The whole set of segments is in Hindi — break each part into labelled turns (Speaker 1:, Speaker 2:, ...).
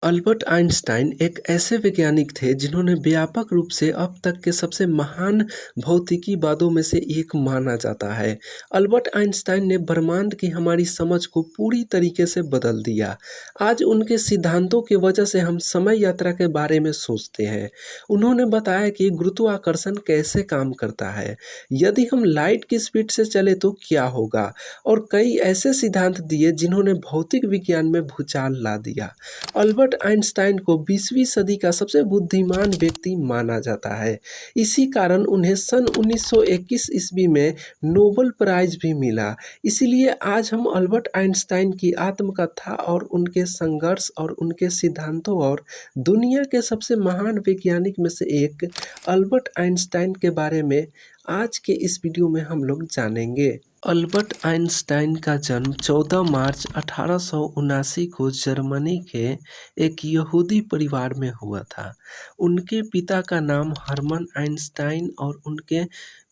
Speaker 1: अल्बर्ट आइंस्टाइन एक ऐसे वैज्ञानिक थे जिन्होंने व्यापक रूप से अब तक के सबसे महान भौतिकीवादों में से एक माना जाता है। अल्बर्ट आइंस्टाइन ने ब्रह्मांड की हमारी समझ को पूरी तरीके से बदल दिया। आज उनके सिद्धांतों की वजह से हम समय यात्रा के बारे में सोचते हैं। उन्होंने बताया कि गुरुत्वाकर्षण कैसे काम करता है, यदि हम लाइट की स्पीड से चले तो क्या होगा, और कई ऐसे सिद्धांत दिए जिन्होंने भौतिक विज्ञान में भूचाल ला दिया। अल्बर्ट आइंस्टाइन को 20वीं सदी का सबसे बुद्धिमान व्यक्ति माना जाता है। इसी कारण उन्हें सन 1921 ईस्वी में नोबेल प्राइज भी मिला। इसीलिए आज हम अल्बर्ट आइंस्टाइन की आत्मकथा और उनके संघर्ष और उनके सिद्धांतों और दुनिया के सबसे महान वैज्ञानिक में से एक अल्बर्ट आइंस्टाइन के बारे में आज के इस वीडियो में हम लोग जानेंगे। अल्बर्ट आइंस्टाइन का जन्म 14 मार्च 1879 को जर्मनी के एक यहूदी परिवार में हुआ था। उनके पिता का नाम हर्मन आइंस्टाइन और उनके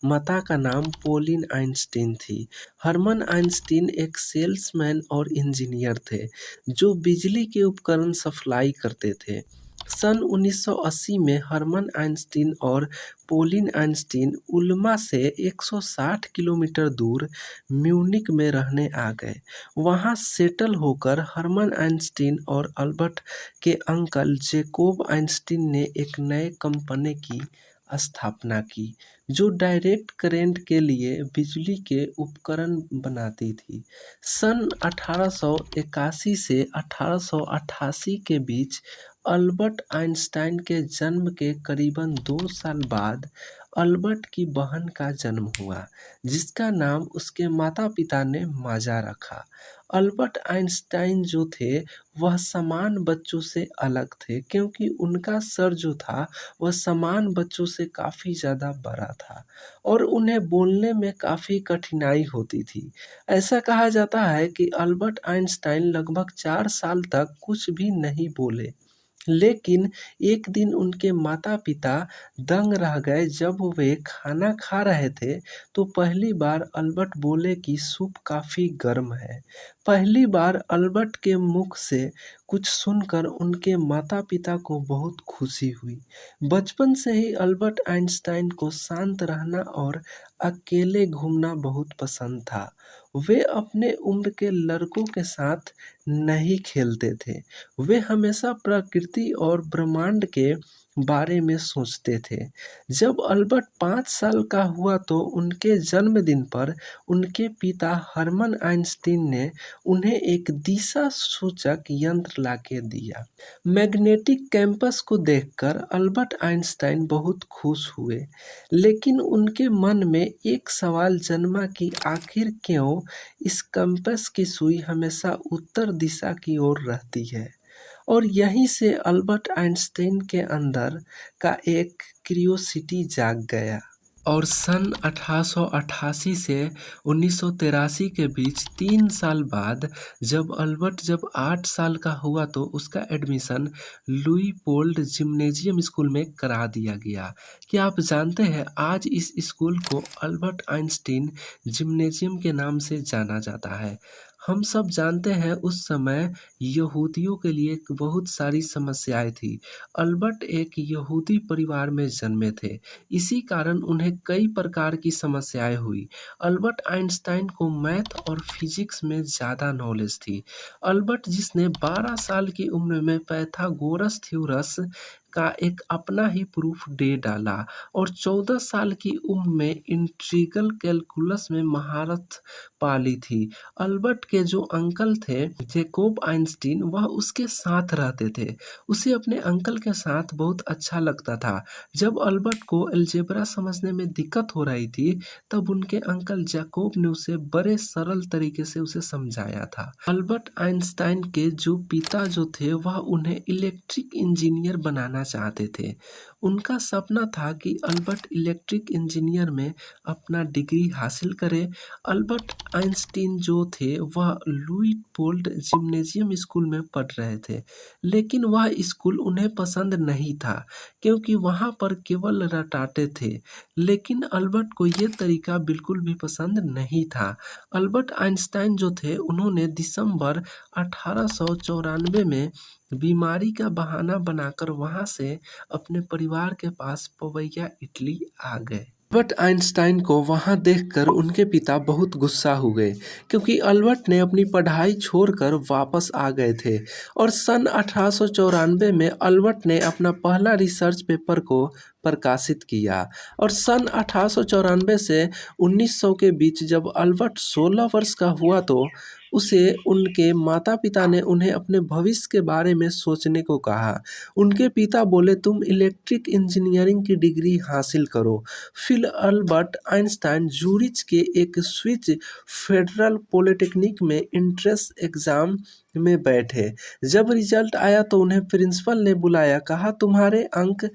Speaker 1: माता का नाम पॉलिन आइंस्टीन थी। हर्मन आइंस्टीन एक सेल्समैन और इंजीनियर थे जो बिजली के उपकरण सप्लाई करते थे। सन 1980 में हर्मन आइंस्टीन और पॉलिन आइंस्टीन उल्मा से 160 किलोमीटर दूर म्यूनिक में रहने आ गए। वहां सेटल होकर हर्मन आइंस्टीन और अल्बर्ट के अंकल जैकोब आइंस्टीन ने एक नए कंपनी की स्थापना की जो डायरेक्ट करंट के लिए बिजली के उपकरण बनाती थी। सन 1881 से 1888 के बीच अल्बर्ट आइंस्टाइन के जन्म के करीबन 2 साल बाद अल्बर्ट की बहन का जन्म हुआ, जिसका नाम उसके माता पिता ने माजा रखा। अल्बर्ट आइंस्टाइन जो थे वह सामान्य बच्चों से अलग थे क्योंकि उनका सर जो था वह सामान्य बच्चों से काफ़ी ज़्यादा बड़ा था और उन्हें बोलने में काफ़ी कठिनाई होती थी। ऐसा कहा जाता है कि अल्बर्ट आइंस्टाइन लगभग 4 साल तक कुछ भी नहीं बोले, लेकिन एक दिन उनके माता-पिता दंग रह गए जब वे खाना खा रहे थे तो पहली बार अल्बर्ट बोले कि सूप काफ़ी गर्म है। पहली बार अल्बर्ट के मुख से कुछ सुनकर उनके माता-पिता को बहुत खुशी हुई। बचपन से ही अल्बर्ट आइंस्टाइन को शांत रहना और अकेले घूमना बहुत पसंद था। वे अपने उम्र के लड़कों के साथ नहीं खेलते थे। वे हमेशा प्रकृति और ब्रह्मांड के बारे में सोचते थे। जब अल्बर्ट 5 साल का हुआ तो उनके जन्मदिन पर उनके पिता हर्मन आइंस्टीन ने उन्हें एक दिशा सूचक यंत्र लाके दिया। मैग्नेटिक कंपास को देखकर अल्बर्ट आइंस्टाइन बहुत खुश हुए, लेकिन उनके मन में एक सवाल जन्मा कि आखिर क्यों इस कंपास की सुई हमेशा उत्तर दिशा की ओर रहती है। और यहीं से अल्बर्ट आइंस्टाइन के अंदर का एक क्यूरियोसिटी जाग गया। और सन 1888 से 1983 के बीच 3 साल बाद जब 8 साल का हुआ तो उसका एडमिशन लुईपोल्ड जिम्नेजियम स्कूल में करा दिया गया। क्या आप जानते हैं आज इस स्कूल को अल्बर्ट आइंस्टीन जिम्नेजियम के नाम से जाना जाता है। हम सब जानते हैं उस समय यहूदियों के लिए बहुत सारी समस्याएं थी। अल्बर्ट एक यहूदी परिवार में जन्मे थे, इसी कारण उन्हें कई प्रकार की समस्याएं हुई। अल्बर्ट आइंस्टाइन को मैथ और फिजिक्स में ज़्यादा नॉलेज थी। अल्बर्ट जिसने 12 साल की उम्र में पाइथागोरस थ्योरस का एक अपना ही प्रूफ दे डाला और 14 साल की उम्र में इंटीग्रल कैलकुलस में महारत पा ली थी। अल्बर्ट के जो अंकल थे जैकोब आइंस्टीन, वह उसके साथ रहते थे। उसे अपने अंकल के साथ बहुत अच्छा लगता था। जब अल्बर्ट को अलजेब्रा समझने में दिक्कत हो रही थी तब उनके अंकल जैकोब ने उसे बड़े सरल तरीके से उसे समझाया था। अल्बर्ट आइंस्टाइन के जो पिता जो थे वह उन्हें इलेक्ट्रिक इंजीनियर बनाना चाहते थे। उनका सपना था कि अल्बर्ट इलेक्ट्रिक इंजीनियर में अपना डिग्री हासिल करे। अल्बर्ट आइंस्टीन जो थे वह लुईपोल्ड जिम्नेजियम स्कूल में पढ़ रहे थे, लेकिन वह स्कूल उन्हें पसंद नहीं था क्योंकि वहाँ पर केवल रटाटे थे। लेकिन अल्बर्ट को ये तरीका बिल्कुल भी पसंद नहीं था। अल्बर्ट आइंस्टाइन जो थे उन्होंने दिसंबर 1894 में बीमारी का बहाना बनाकर वहाँ से अपने परिवार के पास पवैया इटली आ गए। अल्बर्ट आइंस्टाइन को वहाँ देखकर उनके पिता बहुत गुस्सा हो गए, क्योंकि अल्बर्ट ने अपनी पढ़ाई छोड़कर वापस आ गए थे। और सन 1894 में अल्बर्ट ने अपना पहला रिसर्च पेपर को प्रकाशित किया। और सन 1894 से 1900 के बीच जब अल्बर्ट 16 वर्ष का हुआ तो उसे उनके माता पिता ने उन्हें अपने भविष्य के बारे में सोचने को कहा। उनके पिता बोले, तुम इलेक्ट्रिक इंजीनियरिंग की डिग्री हासिल करो। फिर अल्बर्ट आइंस्टाइन जूरिच के एक स्विस फेडरल पॉलिटेक्निक में एंट्रेंस एग्जाम में बैठे। जब रिजल्ट आया तो उन्हें प्रिंसिपल ने बुलाया, कहा तुम्हारे अंक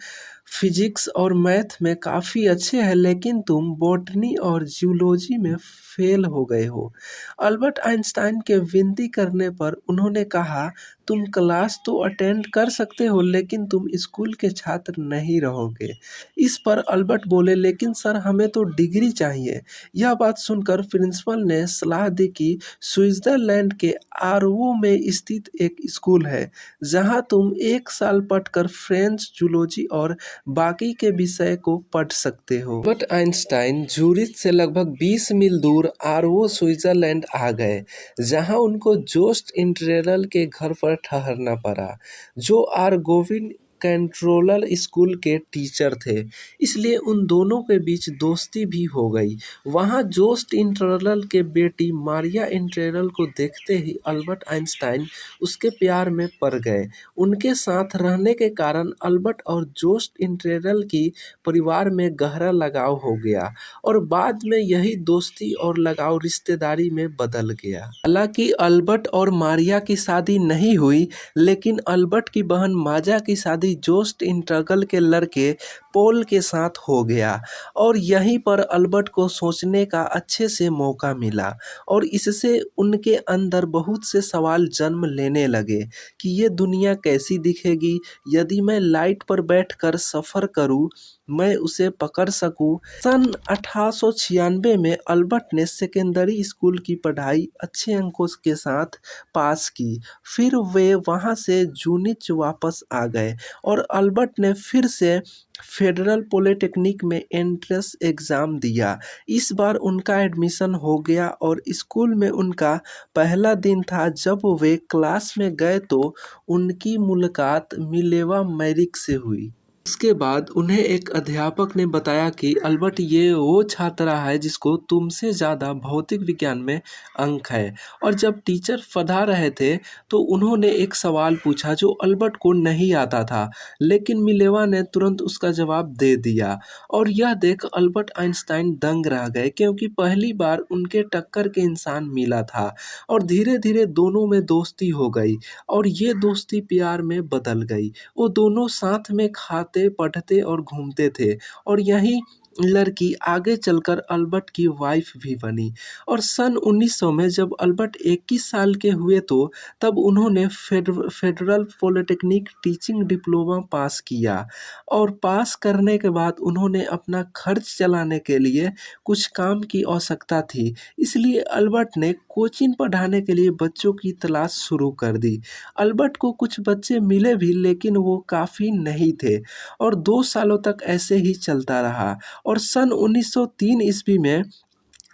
Speaker 1: फिजिक्स और मैथ में काफ़ी अच्छे हैं, लेकिन तुम बॉटनी और जूलॉजी में फेल हो गए हो। अल्बर्ट आइंस्टाइन के विनती करने पर उन्होंने कहा, तुम क्लास तो अटेंड कर सकते हो, लेकिन तुम स्कूल के छात्र नहीं रहोगे। इस पर अल्बर्ट बोले, लेकिन सर हमें तो डिग्री चाहिए। यह बात सुनकर प्रिंसिपल ने सलाह दी कि स्विट्जरलैंड के आरओ में स्थित एक स्कूल है, जहां तुम 1 साल पढ़कर फ्रेंच, जूलॉजी और बाकी के विषय को पढ़ सकते हो। अल्बर्ट आइंस्टाइन जूरिच से लगभग 20 मील दूर आरओ स्विट्जरलैंड आ गए, जहां उनको जोस्ट इंटरेल के घर पर ठहरना पड़ा, जो आर्गोविन कंट्रोलर स्कूल के टीचर थे। इसलिए उन दोनों के बीच दोस्ती भी हो गई। वहाँ जोस्ट इंटरल के बेटी मारिया इंटरल को देखते ही अल्बर्ट आइंस्टाइन उसके प्यार में पड़ गए। उनके साथ रहने के कारण अल्बर्ट और जोस्ट इंटरल की परिवार में गहरा लगाव हो गया, और बाद में यही दोस्ती और लगाव रिश्तेदारी में बदल गया। हालांकि अल्बर्ट और मारिया की शादी नहीं हुई, लेकिन अल्बर्ट की बहन माजा की शादी जोस्ट इंटरगल के लड़के पॉल के साथ हो गया, और यहीं पर अल्बर्ट को सोचने का अच्छे से मौका मिला, और इससे उनके अंदर बहुत से सवाल जन्म लेने लगे कि ये दुनिया कैसी दिखेगी, यदि मैं लाइट पर बैठकर सफ़र करूं, मैं उसे पकड़ सकूं। सन 1896 में अल्बर्ट ने सेकेंडरी स्कूल की पढ़ाई अच्छे अंकों के साथ पास की। फिर वे वहां से जूनिच वापस आ गए, और अल्बर्ट ने फिर से फेडरल पॉलिटेक्निक में एंट्रेंस एग्ज़ाम दिया। इस बार उनका एडमिशन हो गया, और स्कूल में उनका पहला दिन था। जब वे क्लास में गए तो उनकी मुलाकात मिलेवा मैरिक से हुई। उसके बाद उन्हें एक अध्यापक ने बताया कि अल्बर्ट, ये वो छात्रा है जिसको तुमसे ज़्यादा भौतिक विज्ञान में अंक है। और जब टीचर पढ़ा रहे थे तो उन्होंने एक सवाल पूछा जो अल्बर्ट को नहीं आता था, लेकिन मिलेवा ने तुरंत उसका जवाब दे दिया। और यह देख अल्बर्ट आइंस्टाइन दंग रह गए, क्योंकि पहली बार उनके टक्कर के इंसान मिला था। और धीरे धीरे दोनों में दोस्ती हो गई, और ये दोस्ती प्यार में बदल गई। वो दोनों साथ में खाते, पढ़ते और घूमते थे, और यही लड़की आगे चलकर अल्बर्ट की वाइफ भी बनी। और सन 1900 में जब अल्बर्ट 21 साल के हुए तो तब उन्होंने federal polytechnic teaching diploma pass किया, और पास करने के बाद उन्होंने अपना खर्च चलाने के लिए कुछ काम की आवश्यकता थी। इसलिए अल्बर्ट ने कोचिंग पढ़ाने के लिए बच्चों की तलाश शुरू कर दी। अल्बर्ट को कुछ बच्चे मिले भी, लेकिन वो काफ़ी नहीं थे, और 2 सालों तक ऐसे ही चलता रहा। और सन 1903 ईस्वी में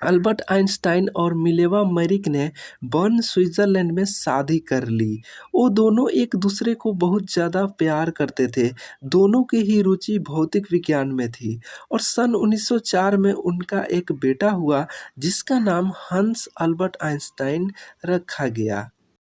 Speaker 1: अल्बर्ट आइंस्टाइन और मिलेवा मैरिक ने बर्न, स्विट्जरलैंड में शादी कर ली। वो दोनों एक दूसरे को बहुत ज़्यादा प्यार करते थे। दोनों की ही रुचि भौतिक विज्ञान में थी, और सन 1904 में उनका एक बेटा हुआ, जिसका नाम हंस अल्बर्ट आइंस्टाइन रखा गया।